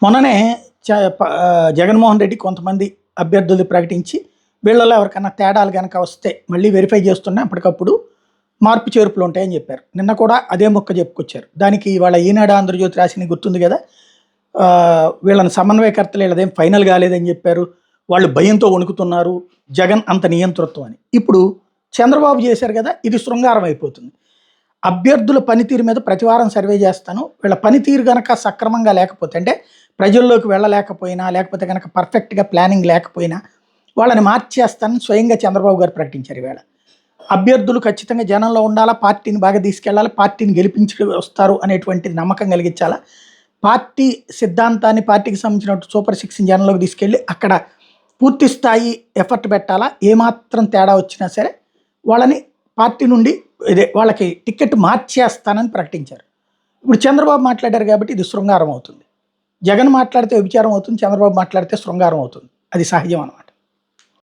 మొన్ననే జగన్మోహన్ రెడ్డి కొంతమంది అభ్యర్థులు ప్రకటించి వీళ్ళలో ఎవరికైనా తేడాలు కనుక వస్తే మళ్ళీ వెరిఫై చేస్తున్నా అప్పటికప్పుడు మార్పు చేర్పులు ఉంటాయని చెప్పారు. నిన్న కూడా అదే మొక్క చెప్పుకొచ్చారు. దానికి వాళ్ళ ఈనాడు ఆంధ్రజ్యోతి రాసిన గుర్తుంది కదా, వీళ్ళని సమన్వయకర్తలు వీళ్ళదేం ఫైనల్ కాలేదని చెప్పారు. వాళ్ళు భయంతో వణుకుతున్నారు, జగన్ అంత నియంతృత్వం అని. ఇప్పుడు చంద్రబాబు చేశారు కదా, ఇది శృంగారం అయిపోతుంది. అభ్యర్థుల పనితీరు మీద ప్రతివారం సర్వే చేస్తాను, వీళ్ళ పనితీరు కనుక సక్రమంగా లేకపోతే, అంటే ప్రజల్లోకి వెళ్ళలేకపోయినా లేకపోతే కనుక పర్ఫెక్ట్గా ప్లానింగ్ లేకపోయినా వాళ్ళని మార్చేస్తానని స్వయంగా చంద్రబాబు గారు ప్రకటించారు. ఈవేళ అభ్యర్థులు ఖచ్చితంగా జనంలో ఉండాలా, పార్టీని బాగా తీసుకెళ్లాలి, పార్టీని గెలిపించి వస్తారు అనేటువంటి నమ్మకం కలిగించాలా, పార్టీ సిద్ధాంతాన్ని పార్టీకి సంబంధించిన సూపర్ 6 జనంలోకి తీసుకెళ్ళి అక్కడ పూర్తి స్థాయి ఎఫర్ట్ పెట్టాలా. ఏమాత్రం తేడా వచ్చినా సరే వాళ్ళని పార్టీ నుండి వాళ్ళకి టికెట్ మార్చేస్తానని ప్రకటించారు. ఇప్పుడు చంద్రబాబు మాట్లాడారు కాబట్టి ఇది శృంగారం అవుతుంది. జగన్ మాట్లాడితే వ్యభిచారం అవుతుంది, చంద్రబాబు మాట్లాడితే శృంగారం అవుతుంది. అది సహజం అనమాట.